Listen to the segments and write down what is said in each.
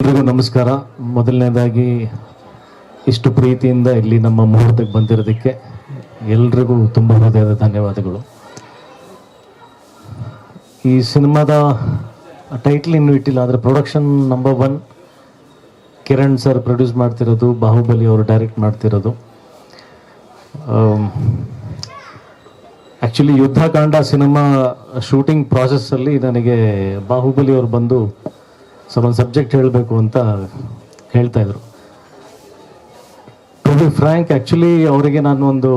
ಎಲ್ರಿಗೂ ನಮಸ್ಕಾರ. ಮೊದಲನೇದಾಗಿ ಇಷ್ಟು ಪ್ರೀತಿಯಿಂದ ಇಲ್ಲಿ ನಮ್ಮ ಮುಹೂರ್ತಕ್ಕೆ ಬಂದಿರೋದಕ್ಕೆ ಎಲ್ರಿಗೂ ತುಂಬ ಹೃದಯದ ಧನ್ಯವಾದಗಳು. ಈ ಸಿನಿಮಾದ ಟೈಟ್ಲ್ ಇನ್ನೂ ಇಟ್ಟಿಲ್ಲ, ಆದರೆ production number 1 Kiran sir produce ಮಾಡ್ತಿರೋದು, ಬಾಹುಬಲಿ ಅವರು ಡೈರೆಕ್ಟ್ ಮಾಡ್ತಿರೋದು. ಆ್ಯಕ್ಚುಲಿ ಯುದ್ಧಕಾಂಡ ಸಿನಿಮಾ ಶೂಟಿಂಗ್ ಪ್ರಾಸೆಸ್ಸಲ್ಲಿ ನನಗೆ ಬಾಹುಬಲಿ ಅವರು ಬಂದು ಒಂದು ಸಬ್ಜೆಕ್ಟ್ ಹೇಳಬೇಕು ಅಂತ ಹೇಳ್ತಾಯಿದ್ರು. ಟು ಬಿ ಫ್ರ್ಯಾಂಕ್, ಆ್ಯಕ್ಚುಲಿ ಅವರಿಗೆ ನಾನು ಒಂದು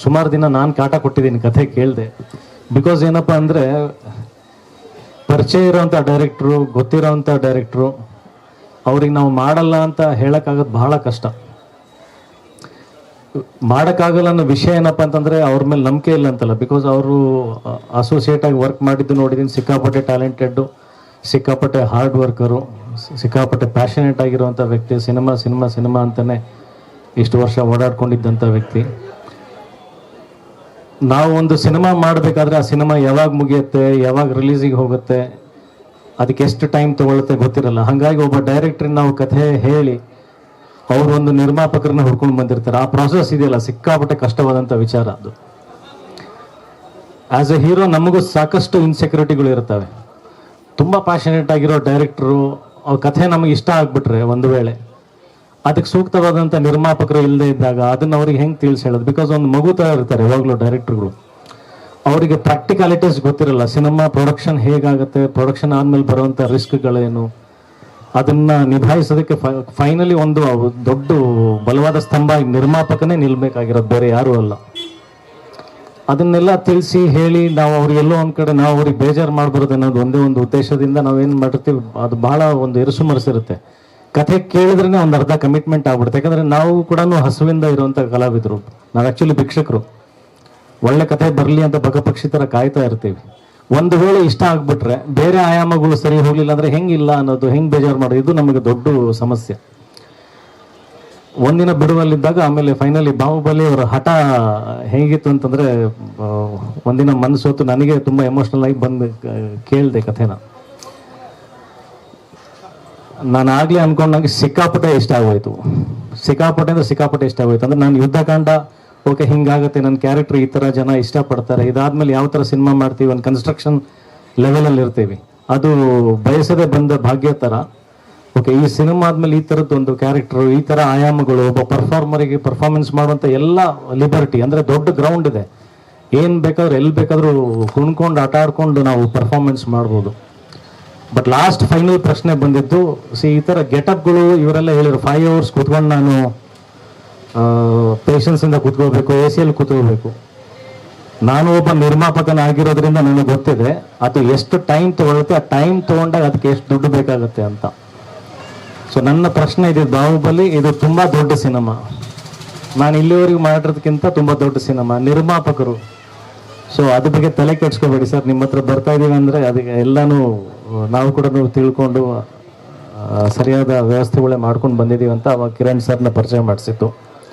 ಸುಮಾರು ದಿನ ನಾನು ಕಾಟ ಕೊಟ್ಟಿದ್ದೀನಿ, ಕಥೆ ಕೇಳಿದೆ. ಬಿಕಾಸ್ ಏನಪ್ಪ ಅಂದರೆ, ಪರಿಚಯ ಇರೋವಂಥ ಡೈರೆಕ್ಟ್ರು, ಗೊತ್ತಿರೋವಂಥ ಡೈರೆಕ್ಟ್ರು, ಅವ್ರಿಗೆ ನಾವು ಮಾಡಲ್ಲ ಅಂತ ಹೇಳೋಕ್ಕಾಗೋದು ಬಹಳ ಕಷ್ಟ. ಮಾಡೋಕ್ಕಾಗಲ್ಲ ಅನ್ನೋ ವಿಷಯ ಏನಪ್ಪ ಅಂತಂದರೆ ಅವ್ರ ಮೇಲೆ ನಂಬಿಕೆ ಇಲ್ಲ ಅಂತಲ್ಲ. ಬಿಕಾಸ್ ಅವರು ಅಸೋಸಿಯೇಟಾಗಿ ವರ್ಕ್ ಮಾಡಿದ್ದು ನೋಡಿದ್ದೀನಿ, ಸಿಕ್ಕಾಪಟ್ಟೆ ಟ್ಯಾಲೆಂಟೆಡ್ಡು, ಸಿಕ್ಕಾಪಟ್ಟೆ ಹಾರ್ಡ್ ವರ್ಕರು, ಸಿಕ್ಕಾಪಟ್ಟೆ ಪ್ಯಾಷನೇಟ್ ಆಗಿರುವಂಥ ವ್ಯಕ್ತಿ. ಸಿನಿಮಾ ಸಿನಿಮಾ ಸಿನಿಮಾ ಅಂತಲೇ ಇಷ್ಟು ವರ್ಷ ಓಡಾಡ್ಕೊಂಡಿದ್ದಂಥ ವ್ಯಕ್ತಿ. ನಾವು ಒಂದು ಸಿನಿಮಾ ಮಾಡಬೇಕಾದ್ರೆ ಆ ಸಿನಿಮಾ ಯಾವಾಗ ಮುಗಿಯುತ್ತೆ, ಯಾವಾಗ ರಿಲೀಸಿಗೆ ಹೋಗುತ್ತೆ, ಅದಕ್ಕೆ ಎಷ್ಟು ಟೈಮ್ ತೊಗೊಳುತ್ತೆ ಗೊತ್ತಿರಲ್ಲ. ಹಾಗಾಗಿ ಒಬ್ಬ ಡೈರೆಕ್ಟ್ರಿಗೆ ನಾವು ಕಥೆ ಹೇಳಿ ಅವರು ಒಂದು ನಿರ್ಮಾಪಕರನ್ನ ಹುಡ್ಕೊಂಡು ಬಂದಿರ್ತಾರೆ. ಆ ಪ್ರಾಸೆಸ್ ಇದೆಯಲ್ಲ, ಸಿಕ್ಕಾಪಟ್ಟೆ ಕಷ್ಟವಾದಂಥ ವಿಚಾರ ಅದು. ಆ್ಯಸ್ ಎ ಹೀರೋ ನಮಗೂ ಸಾಕಷ್ಟು ಇನ್ಸೆಕ್ಯೂರಿಟಿಗಳು ಇರ್ತವೆ. ತುಂಬ ಪ್ಯಾಷನೇಟ್ ಆಗಿರೋ ಡೈರೆಕ್ಟ್ರು ಅವ್ರ ಕಥೆ ನಮಗೆ ಇಷ್ಟ ಆಗಿಬಿಟ್ರೆ ಒಂದು ವೇಳೆ ಅದಕ್ಕೆ ಸೂಕ್ತವಾದಂಥ ನಿರ್ಮಾಪಕರು ಇಲ್ಲದೆ ಇದ್ದಾಗ ಅದನ್ನು ಅವ್ರಿಗೆ ಹೆಂಗೆ ತಿಳಿಸಿ ಹೇಳೋದು? ಬಿಕಾಸ್ ಒಂದು ಮಗು ಥರ ಇರ್ತಾರೆ ಯಾವಾಗಲೂ ಡೈರೆಕ್ಟ್ರುಗಳು. ಅವರಿಗೆ ಪ್ರಾಕ್ಟಿಕಾಲಿಟೀಸ್ ಗೊತ್ತಿರಲ್ಲ. ಸಿನಿಮಾ ಪ್ರೊಡಕ್ಷನ್ ಹೇಗಾಗುತ್ತೆ, ಪ್ರೊಡಕ್ಷನ್ ಆದಮೇಲೆ ಬರುವಂಥ ರಿಸ್ಕ್ಗಳೇನು, ಅದನ್ನು ನಿಭಾಯಿಸೋದಕ್ಕೆ ಫೈನಲಿ ಒಂದು ದೊಡ್ಡ ಬಲವಾದ ಸ್ತಂಭ ನಿರ್ಮಾಪಕನೇ ನಿಲ್ಬೇಕಾಗಿರೋದು, ಬೇರೆ ಯಾರೂ ಅಲ್ಲ. ಅದನ್ನೆಲ್ಲ ತಿಳಿಸಿ ಹೇಳಿ ನಾವು ಅವ್ರಿಗೆಲ್ಲೋ ಒಂದು ಕಡೆ ನಾವು ಅವ್ರಿಗೆ ಬೇಜಾರು ಮಾಡಬಾರ್ದು ಅನ್ನೋದು ಒಂದೇ ಒಂದು ಉದ್ದೇಶದಿಂದ ನಾವೇನು ಮಾಡಿರ್ತೀವಿ. ಅದು ಭಾಳ ಒಂದು ಇರುಸು ಮನಸ್ಸಿರುತ್ತೆ. ಕಥೆ ಕೇಳಿದ್ರೇ ಒಂದು ಅರ್ಧ ಕಮಿಟ್ಮೆಂಟ್ ಆಗ್ಬಿಡುತ್ತೆ. ಯಾಕಂದರೆ ನಾವು ಕೂಡ ಹಸುವಿಂದ ಇರುವಂಥ ಕಲಾವಿದರು. ನಾವು ಆ್ಯಕ್ಚುಲಿ ಭಿಕ್ಷಕರು. ಒಳ್ಳೆ ಕಥೆ ಬರಲಿ ಅಂತ ಬಕಪಕ್ಷಿ ಥರ ಕಾಯ್ತಾ ಇರ್ತೀವಿ. ಒಂದು ವೇಳೆ ಇಷ್ಟ ಆಗ್ಬಿಟ್ರೆ ಬೇರೆ ಆಯಾಮಗಳು ಸರಿ ಹೋಗಲಿಲ್ಲ ಅಂದರೆ ಹೆಂಗಿಲ್ಲ ಅನ್ನೋದು, ಹೆಂಗೆ ಬೇಜಾರು ಮಾಡೋದು, ಇದು ನಮಗೆ ದೊಡ್ಡ ಸಮಸ್ಯೆ. ಒಂದಿನ ಬಿಡುವಲ್ಲಿದ್ದಾಗ ಆಮೇಲೆ ಫೈನಲಿ ಬಾಹುಬಲಿ ಅವರ ಹಠ ಹೇಗಿತ್ತು ಅಂತಂದರೆ, ಒಂದಿನ ಮನಸ್ಸೋತು ನನಗೆ ತುಂಬ ಎಮೋಷ್ನಲ್ ಆಗಿ ಬಂದು ಕೇಳಿದೆ ಕಥೆನ. ನಾನು ಆಗಲೇ ಅಂದ್ಕೊಂಡಂಗೆ ಸಿಕ್ಕಾಪಟ್ಟೆ ಇಷ್ಟ ಆಗೋಯ್ತು. ಸಿಕ್ಕಾಪಟ್ಟೆ ಅಂದರೆ ಸಿಕ್ಕಾಪಟ್ಟೆ ಇಷ್ಟ ಆಗೋಯ್ತು. ಅಂದರೆ ನಾನು ಯುದ್ಧಕಾಂಡ ಓಕೆ ಹಿಂಗಾಗುತ್ತೆ, ನನ್ನ ಕ್ಯಾರೆಕ್ಟರ್ ಈ ಥರ ಜನ ಇಷ್ಟಪಡ್ತಾರೆ, ಇದಾದಮೇಲೆ ಯಾವ ಥರ ಸಿನಿಮಾ ಮಾಡ್ತೀವಿ, ಒಂದು ಕನ್ಸ್ಟ್ರಕ್ಷನ್ ಲೆವೆಲಲ್ಲಿ ಇರ್ತೀವಿ, ಅದು ಬಯಸದೆ ಬಂದ ಭಾಗ್ಯ ಥರ. ಓಕೆ, ಈ ಸಿನಿಮಾ ಆದಮೇಲೆ ಈ ಥರದ್ದು ಒಂದು ಕ್ಯಾರೆಕ್ಟರು, ಈ ಥರ ಆಯಾಮಗಳು, ಒಬ್ಬ ಪರ್ಫಾರ್ಮರಿಗೆ ಪರ್ಫಾರ್ಮೆನ್ಸ್ ಮಾಡುವಂಥ ಎಲ್ಲ ಲಿಬರ್ಟಿ, ಅಂದರೆ ದೊಡ್ಡ ಗ್ರೌಂಡ್ ಇದೆ. ಏನು ಬೇಕಾದ್ರೂ ಎಲ್ಲಿ ಬೇಕಾದರೂ ಕುಣ್ಕೊಂಡು ಆಟ ಆಡ್ಕೊಂಡು ನಾವು ಪರ್ಫಾರ್ಮೆನ್ಸ್ ಮಾಡ್ಬೋದು. ಬಟ್ ಲಾಸ್ಟ್ ಫೈನಲ್ ಪ್ರಶ್ನೆ ಬಂದಿದ್ದು, ಈ ಥರ ಗೆಟಪ್ಗಳು ಇವರೆಲ್ಲ ಹೇಳಿದ್ರು 5 hours ಕೂತ್ಕೊಂಡು ನಾನು ಪೇಷನ್ಸಿಂದ ಕೂತ್ಕೋಬೇಕು, ಎ ಸಿಯಲ್ಲಿ ಕೂತ್ಕೋಬೇಕು. ನಾನು ಒಬ್ಬ ನಿರ್ಮಾಪಕನಾಗಿರೋದ್ರಿಂದ ನನಗೆ ಗೊತ್ತಿದೆ ಅದು ಎಷ್ಟು ಟೈಮ್ ತೊಗೊಳುತ್ತೆ, ಆ ಟೈಮ್ ತೊಗೊಂಡಾಗ ಅದಕ್ಕೆ ಎಷ್ಟು ದುಡ್ಡು ಬೇಕಾಗುತ್ತೆ ಅಂತ. ಸೊ ನನ್ನ ಪ್ರಶ್ನೆ ಇದೆ, ಬಾಹುಬಲಿ ಇದು ತುಂಬ ದೊಡ್ಡ ಸಿನಿಮಾ, ನಾನು ಇಲ್ಲಿವರೆಗೂ ಮಾಡಿರೋದಕ್ಕಿಂತ ತುಂಬ ದೊಡ್ಡ ಸಿನಿಮಾ. ನಿರ್ಮಾಪಕರು, ಸೊ ಅದ್ರ ಬಗ್ಗೆ ತಲೆ ಕೆಡ್ಸ್ಕೋಬೇಡಿ ಸರ್. ನಿಮ್ಮ ಹತ್ರ ಬರ್ತಾ ಇದ್ದೀವಿ ಅಂದರೆ ಅದಕ್ಕೆ ಎಲ್ಲನೂ ನಾವು ಕೂಡ ತಿಳ್ಕೊಂಡು ಸರಿಯಾದ ವ್ಯವಸ್ಥೆಗಳೇ ಮಾಡ್ಕೊಂಡು ಬಂದಿದ್ದೀವಿ ಅಂತ ಅವಾಗ ಕಿರಣ್ ಸರ್ನ ಪರಿಚಯ ಮಾಡಿಸಿತ್ತು.